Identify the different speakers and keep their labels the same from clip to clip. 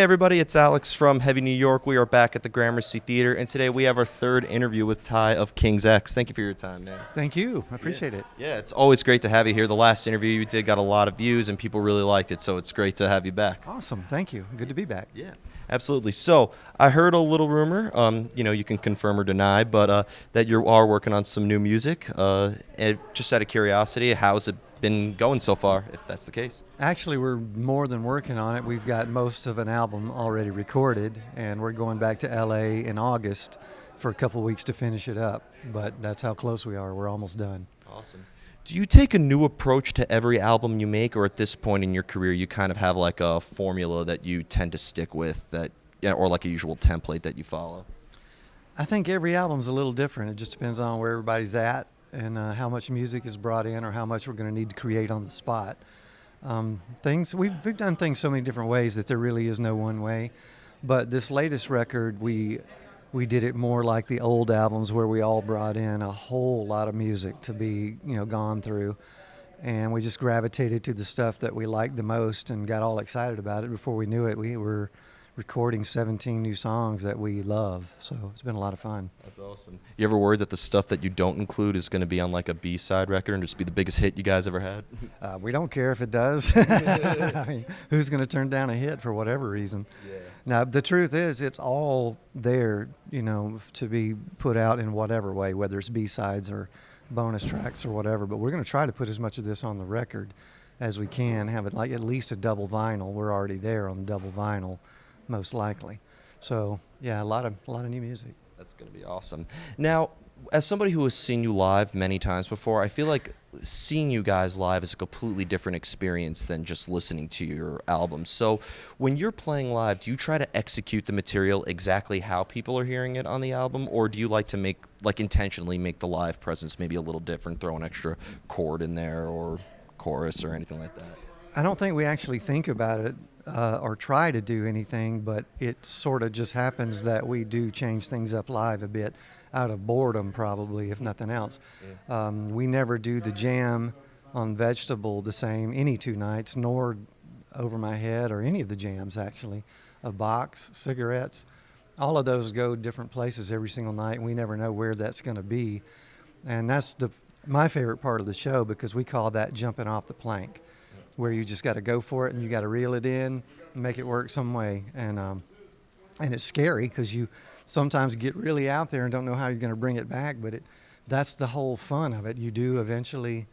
Speaker 1: everybody, it's Alex from Heavy New York. We are back at the Gramercy Theater, and today we have our third interview with Ty of King's X. Thank you for your time, man.
Speaker 2: Thank you. I appreciate it.
Speaker 1: Yeah, it's always great to have you here. The last interview you did got a lot of views, and people really liked it, so it's great to have you back.
Speaker 2: Awesome. Thank you. Good to be back.
Speaker 1: Yeah, absolutely. So I heard a little rumor, you can confirm or deny, but that you are working on some new music. Just out of curiosity, how's it been going so far, if that's the case?
Speaker 2: Actually, we're more than working on it. We've got most of an album already recorded, and we're going back to LA in August for a couple weeks to finish it up. But that's how close we are. We're almost done.
Speaker 1: Awesome. Do you take a new approach to every album you make, or at this point in your career you kind of have like a formula that you tend to stick with, or like a usual template that you follow?
Speaker 2: I think every album's a little different. It just depends on where everybody's at and how much music is brought in or how much we're going to need to create on the spot. We've done things so many different ways that there really is no one way. But this latest record, we did it more like the old albums where we all brought in a whole lot of music to be, gone through. And we just gravitated to the stuff that we liked the most and got all excited about it. Before we knew it, we were recording 17 new songs that we love. So it's been a lot of fun.
Speaker 1: That's awesome. You ever worried that the stuff that you don't include is going to be on like a B-side record and just be the biggest hit you guys ever had?
Speaker 2: We don't care if it does. I mean, who's going to turn down a hit for whatever reason? Yeah. Now, the truth is it's all there, to be put out in whatever way, whether it's B-sides or bonus tracks or whatever. But we're going to try to put as much of this on the record as we can, have it like at least a double vinyl. We're already there on double vinyl, most likely. So yeah, a lot of new music.
Speaker 1: That's going to be awesome. Now, as somebody who has seen you live many times before, I feel like seeing you guys live is a completely different experience than just listening to your album. So when you're playing live, do you try to execute the material exactly how people are hearing it on the album, or do you like to intentionally make the live presence maybe a little different, throw an extra chord in there or chorus or anything like that?
Speaker 2: I don't think we actually think about it or try to do anything, but it sort of just happens that we do change things up live a bit out of boredom, probably, if nothing else. We never do the jam on Vegetable the same any two nights, nor Over My Head or any of the jams, actually. A Box, Cigarettes, all of those go different places every single night, and we never know where that's going to be. And that's my favorite part of the show, because we call that jumping off the plank, where you just got to go for it and you got to reel it in and make it work some way. And it's scary because you sometimes get really out there and don't know how you're going to bring it back, but that's the whole fun of it. You do eventually,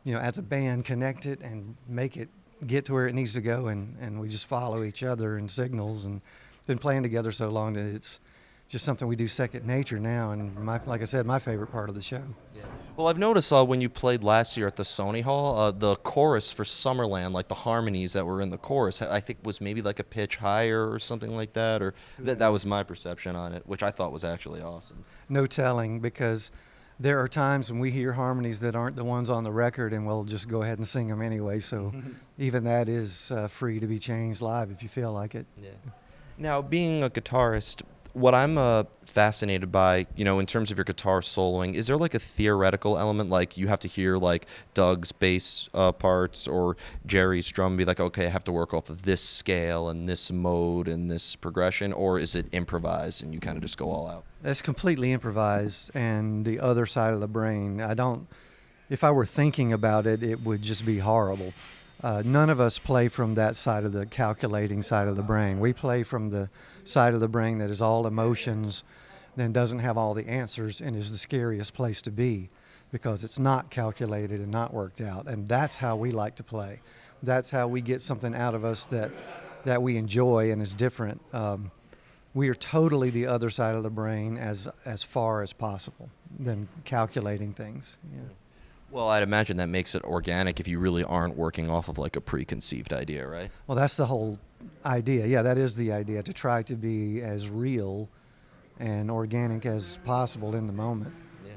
Speaker 2: as a band, connect it and make it get to where it needs to go, and we just follow each other in signals, and been playing together so long that it's just something we do second nature now, and like I said, my favorite part of the show.
Speaker 1: Yeah. Well, I've noticed when you played last year at the Sony Hall, the chorus for Summerland, like the harmonies that were in the chorus, I think was maybe like a pitch higher or something like that, or that was my perception on it, which I thought was actually awesome.
Speaker 2: No telling, because there are times when we hear harmonies that aren't the ones on the record, and we'll just go ahead and sing them anyway, so even that is free to be changed live if you feel like it.
Speaker 1: Yeah. Now, being a guitarist, what I'm fascinated by, in terms of your guitar soloing, is there like a theoretical element, like you have to hear like Doug's bass parts or Jerry's drum and be like, okay, I have to work off of this scale and this mode and this progression, or is it improvised and you kind of just go all out?
Speaker 2: It's completely improvised, and the other side of the brain. If I were thinking about it, it would just be horrible. None of us play from that side of the calculating side of the brain. We play from the side of the brain that is all emotions, then doesn't have all the answers, and is the scariest place to be, because it's not calculated and not worked out. And that's how we like to play. That's how we get something out of us that we enjoy and is different. We are totally the other side of the brain as far as possible than calculating things. Yeah.
Speaker 1: Well, I'd imagine that makes it organic if you really aren't working off of like a preconceived idea, right?
Speaker 2: Well, that's the whole idea. Yeah, that is the idea, to try to be as real and organic as possible in the moment.
Speaker 1: Yeah.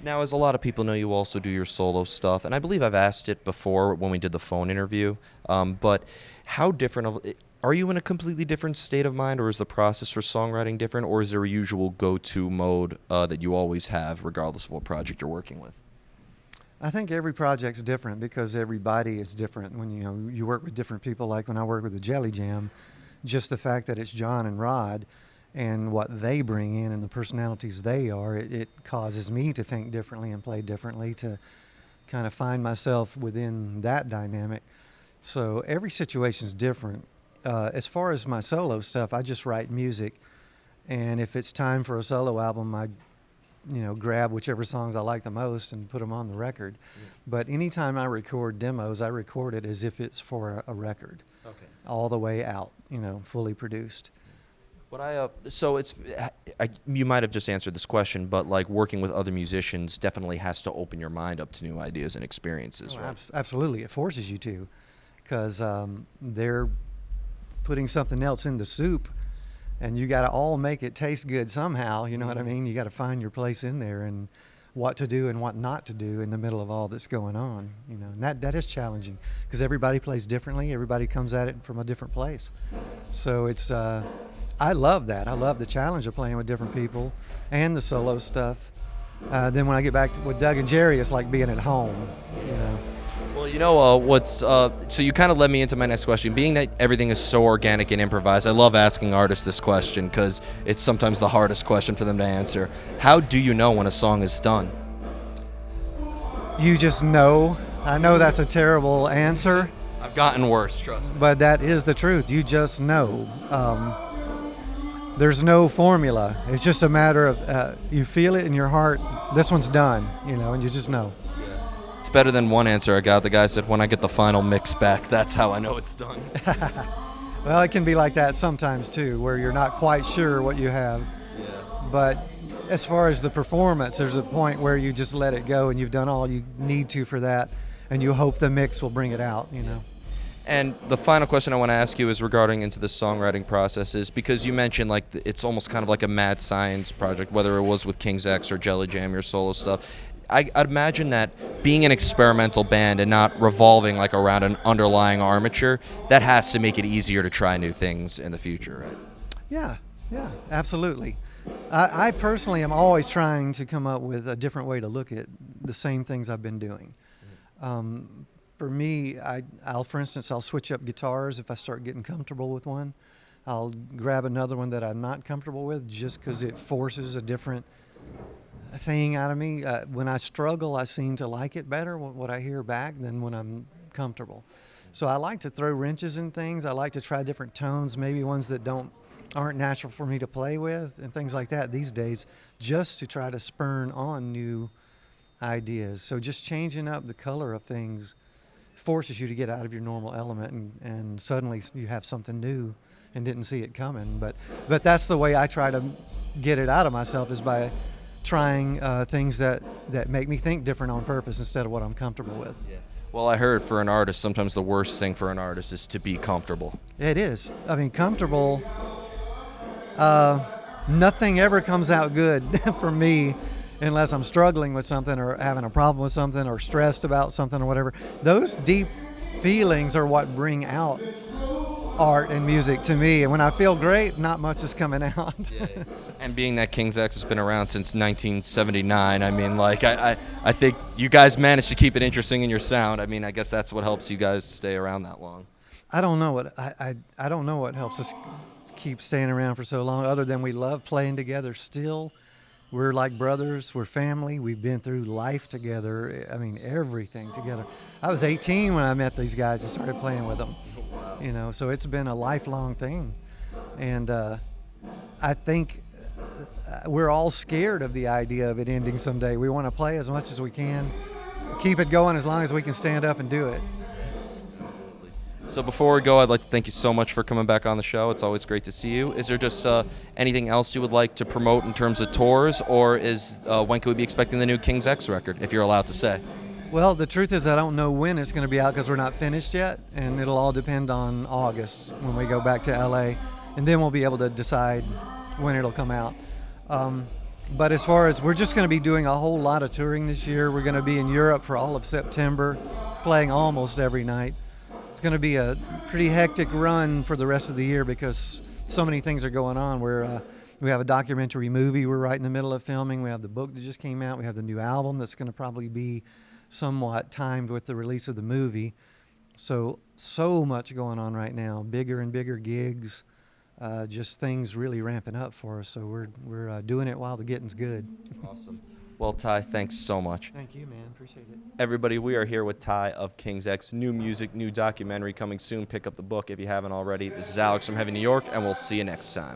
Speaker 1: Now, as a lot of people know, you also do your solo stuff, and I believe I've asked it before when we did the phone interview, but how different are you in a completely different state of mind, or is the process for songwriting different, or is there a usual go-to mode that you always have regardless of what project you're working with?
Speaker 2: I think every project's different because everybody is different. When you work with different people, like when I work with the Jelly Jam, just the fact that it's John and Rod and what they bring in and the personalities they are, it causes me to think differently and play differently, to kind of find myself within that dynamic. So every situation is different. As far as my solo stuff, I just write music, and if it's time for a solo album, I grab whichever songs I like the most and put them on the record.
Speaker 1: Yeah.
Speaker 2: But anytime I record demos, I record it as if it's for a record,
Speaker 1: Okay.
Speaker 2: all the way out, fully produced.
Speaker 1: What so you might have just answered this question, but like working with other musicians definitely has to open your mind up to new ideas and experiences,
Speaker 2: Oh,
Speaker 1: right?
Speaker 2: absolutely. It forces you to, because they're putting something else in the soup, and you got to all make it taste good somehow. You know what I mean? You got to find your place in there and what to do and what not to do in the middle of all that's going on. And that is challenging, because everybody plays differently. Everybody comes at it from a different place. So it's I love that. I love the challenge of playing with different people and the solo stuff. Then when I get back with Doug and Jerry, it's like being at home.
Speaker 1: Well, so you kind of led me into my next question. Being that everything is so organic and improvised, I love asking artists this question because it's sometimes the hardest question for them to answer. How do you know when a song is done?
Speaker 2: You just know. I know that's a terrible answer,
Speaker 1: I've gotten worse, trust me.
Speaker 2: but that is the truth. You just know. There's no formula. It's just a matter of you feel it in your heart. This one's done, and you just know.
Speaker 1: It's better than one answer I got. The guy said, when I get the final mix back, that's how I know it's done.
Speaker 2: Well, it can be like that sometimes too, where you're not quite sure what you have.
Speaker 1: Yeah.
Speaker 2: But as far as the performance, there's a point where you just let it go and you've done all you need to for that, and you hope the mix will bring it out,
Speaker 1: And the final question I want to ask you is regarding into the songwriting processes, because you mentioned like it's almost kind of like a mad science project, whether it was with King's X or Jelly Jam, your solo stuff. I'd imagine that being an experimental band and not revolving like around an underlying armature, that has to make it easier to try new things in the future, right?
Speaker 2: Yeah, absolutely. I personally am always trying to come up with a different way to look at the same things I've been doing. For me, for instance, I'll switch up guitars if I start getting comfortable with one. I'll grab another one that I'm not comfortable with just because it forces a different thing out of me. When I struggle, I seem to like it better, what I hear back, than when I'm comfortable. So I like to throw wrenches in things. I like to try different tones, maybe ones that aren't natural for me to play with, and things like that these days, just to try to spurn on new ideas. So just changing up the color of things forces you to get out of your normal element, and suddenly you have something new and didn't see it coming. But that's the way I try to get it out of myself, is by trying things that make me think different on purpose instead of what I'm comfortable with.
Speaker 1: Yeah. Well, I heard for an artist, sometimes the worst thing for an artist is to be comfortable.
Speaker 2: It is. I mean, comfortable, nothing ever comes out good for me unless I'm struggling with something or having a problem with something or stressed about something or whatever. Those deep feelings are what bring out art and music to me. And when I feel great, not much is coming out.
Speaker 1: Yeah. And being that King's X has been around since 1979, I mean, like, I think you guys managed to keep it interesting in your sound. I mean, I guess that's what helps you guys stay around that long.
Speaker 2: I don't know what I don't know what helps us keep staying around for so long, other than we love playing together still. We're like brothers. We're family. We've been through life together. I mean, everything together. I was 18 when I met these guys and started playing with them. Wow. So it's been a lifelong thing. And I think we're all scared of the idea of it ending someday. We want to play as much as we can, keep it going as long as we can stand up and do it.
Speaker 1: Absolutely. So before we go, I'd like to thank you so much for coming back on the show. It's always great to see you. Is there just anything else you would like to promote in terms of tours, or when can we be expecting the new King's X record, if you're allowed to say?
Speaker 2: Well, the truth is I don't know when it's going to be out because we're not finished yet, and it'll all depend on August when we go back to LA, and then we'll be able to decide when it'll come out. But as far as, we're just going to be doing a whole lot of touring this year. We're going to be in Europe for all of September, playing almost every night. It's going to be a pretty hectic run for the rest of the year because so many things are going on. We have a documentary movie we're right in the middle of filming. We have the book that just came out. We have the new album that's going to probably be somewhat timed with the release of the movie. So much going on right now, bigger and bigger gigs, just things really ramping up for us. So we're doing it while the getting's good.
Speaker 1: Awesome. Well, Ty, thanks so much.
Speaker 2: Thank you, man. Appreciate it.
Speaker 1: Everybody, we are here with Ty of King's X. New music, new documentary coming soon. Pick up the book if you haven't already. This is Alex from Heavy New York, and we'll see you next time.